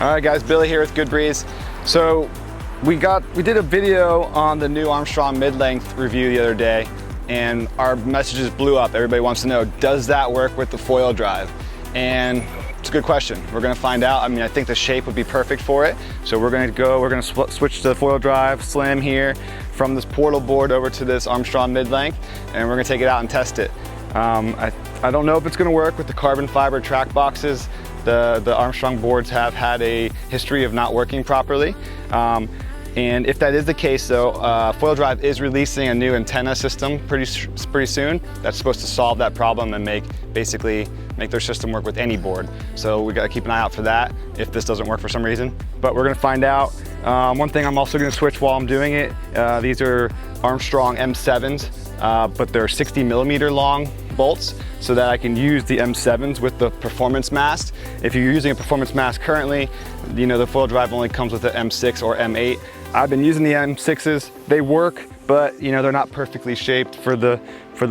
All right guys, Billy here with Good Breeze. So we did a video on the new Armstrong mid-length review the other day, and our messages blew up. Everybody wants to know, does that work with the Foildrive? And it's a good question. We're gonna find out. I mean, I think the shape would be perfect for it. So we're gonna switch to the Foildrive Slim here from this portal board over to this Armstrong mid-length, and we're gonna take it out and test it. I don't know if it's gonna work with the carbon fiber track boxes. The Armstrong boards have had a history of not working properly. And if that is the case though, Foildrive is releasing a new antenna system pretty soon that's supposed to solve that problem and basically make their system work with any board. So we gotta keep an eye out for that if this doesn't work for some reason. But we're gonna find out. One thing I'm also gonna switch while I'm doing it, these are Armstrong M7s, but they're 60 millimeter long bolts so that I can use the M7s with the performance mast. If you're using a performance mast currently, you know, the Foildrive only comes with the M6 or M8. I've been using the M6s. They work, but you know, they're not perfectly shaped for the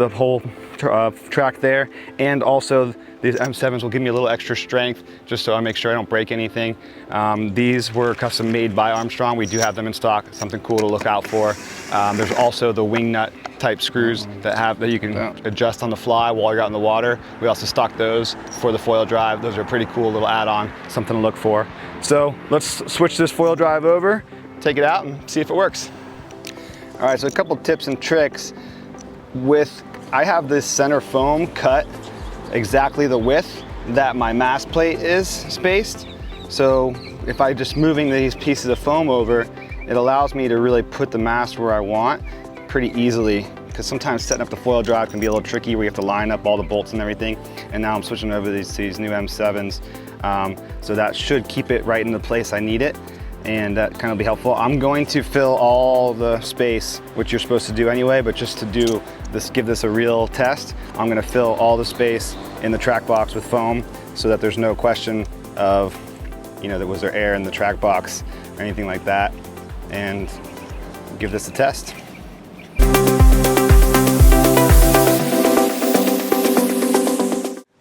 whole track there. And also these M7s will give me a little extra strength just so I make sure I don't break anything. These were custom made by Armstrong. We do have them in stock, something cool to look out for. There's also the wing nut type screws that you can adjust on the fly while you're out in the water. We also stock those for the Foildrive. Those are a pretty cool little add-on, something to look for. So let's switch this Foildrive over, take it out and see if it works. All right, so a couple tips and tricks. I have this center foam cut exactly the width that my mast plate is spaced. So if I just moving these pieces of foam over, it allows me to really put the mast where I want pretty easily, because sometimes setting up the Foildrive can be a little tricky where you have to line up all the bolts and everything. And now I'm switching over to these new M7s. So that should keep it right in the place I need it. And that kind of be helpful. I'm going to fill all the space, which you're supposed to do anyway, but just to do this, give this a real test, I'm gonna fill all the space in the track box with foam so that there's no question of, you know, was there air in the track box or anything like that, and give this a test.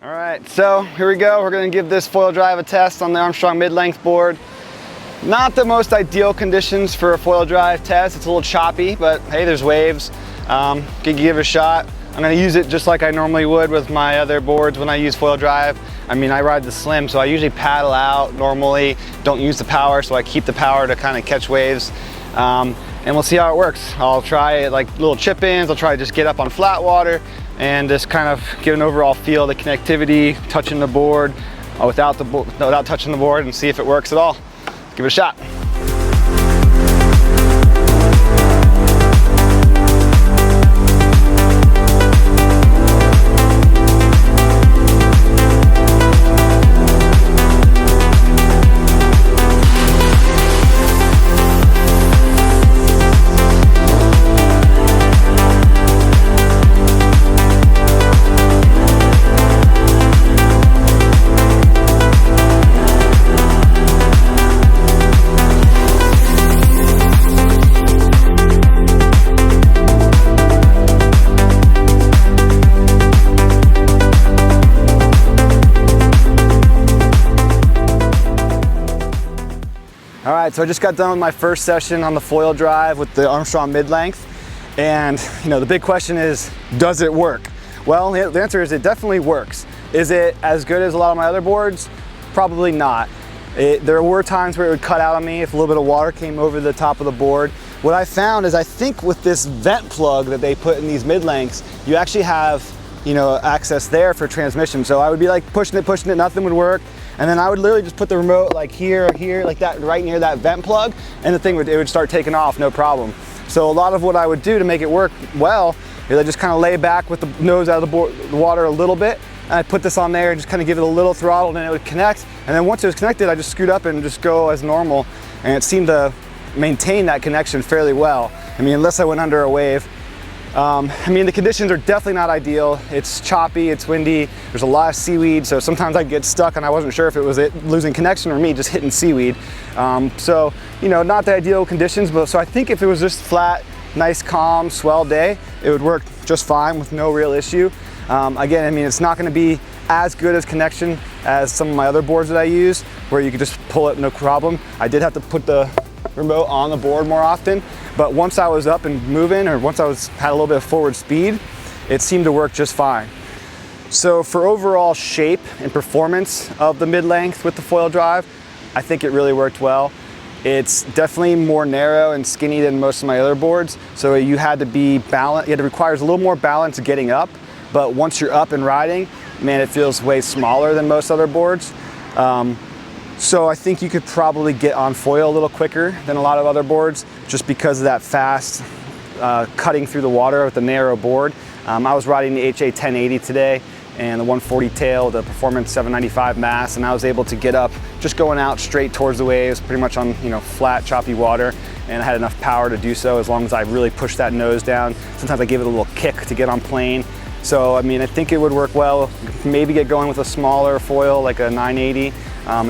All right, so here we go. We're gonna give this Foildrive a test on the Armstrong mid-length board. Not the most ideal conditions for a Foildrive test. It's a little choppy, but hey, there's waves. Can give it a shot. I'm gonna use it just like I normally would with my other boards when I use Foildrive. I mean, I ride the Slim, so I usually paddle out normally, don't use the power, so I keep the power to kind of catch waves. And we'll see how it works. I'll try it like little chip-ins. I'll try to just get up on flat water and just kind of get an overall feel of the connectivity, touching the board without touching the board, and see if it works at all. Give it a shot. All right, so I just got done with my first session on the Foildrive with the Armstrong mid-length. And you know, the big question is, does it work? Well, the answer is it definitely works. Is it as good as a lot of my other boards? Probably not. There were times where it would cut out on me if a little bit of water came over the top of the board. What I found is I think with this vent plug that they put in these mid-lengths, you actually have, you know, access there for transmission. So I would be like pushing it, nothing would work. And then I would literally just put the remote like here, like that, right near that vent plug, and the thing would start taking off, no problem. So a lot of what I would do to make it work well is I just kind of lay back with the nose out of the water a little bit, and I put this on there and just kind of give it a little throttle, and then it would connect. And then once it was connected, I just scoot up and just go as normal, and it seemed to maintain that connection fairly well. I mean, unless I went under a wave. I mean, the conditions are definitely not ideal. It's choppy, it's windy, there's a lot of seaweed, so sometimes I'd get stuck and I wasn't sure if it was losing connection or me just hitting seaweed. So, you know, not the ideal conditions, but so I think if it was just flat, nice, calm, swell day, it would work just fine with no real issue. Again, I mean, it's not gonna be as good as connection as some of my other boards that I use, where you could just pull it no problem. I did have to put the remote on the board more often, but once I was up and moving, or once I had a little bit of forward speed, it seemed to work just fine. So for overall shape and performance of the mid-length with the Foildrive, I think it really worked well. It's definitely more narrow and skinny than most of my other boards, so you had to be balanced. It requires a little more balance getting up, but once you're up and riding, man, it feels way smaller than most other boards. So I think you could probably get on foil a little quicker than a lot of other boards, just because of that fast cutting through the water with the narrow board. I was riding the HA 1080 today and the 140 tail, the Performance 795 mass, and I was able to get up just going out straight towards the waves, pretty much on flat, choppy water, and I had enough power to do so as long as I really pushed that nose down. Sometimes I give it a little kick to get on plane. So I mean, I think it would work well. Maybe get going with a smaller foil like a 980.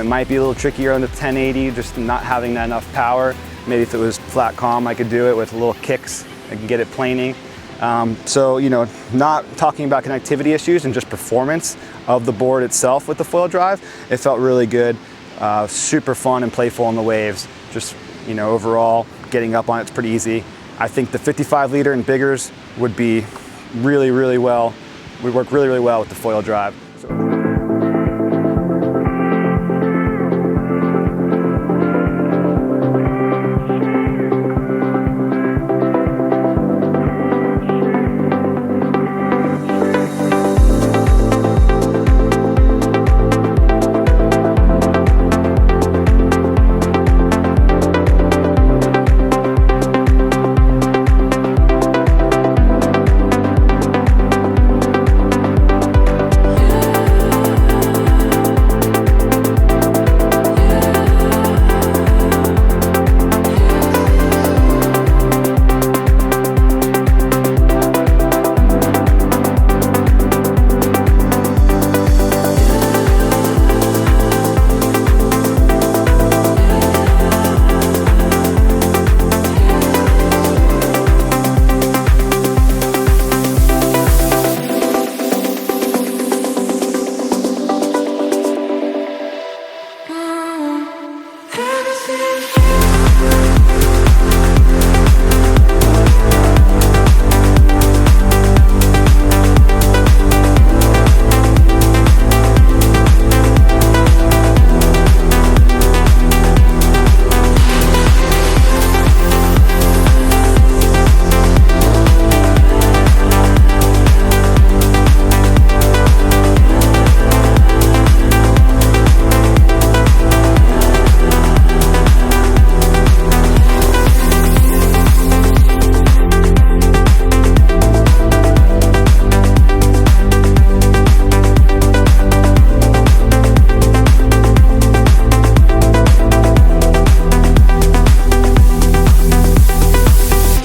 It might be a little trickier on the 1080, just not having that enough power. Maybe if it was flat calm, I could do it with little kicks. I can get it planing. So, not talking about connectivity issues and just performance of the board itself with the Foildrive, it felt really good, super fun and playful on the waves. Just, overall, getting up on it's pretty easy. I think the 55 liter and biggers would be would work really, really well with the Foildrive. So.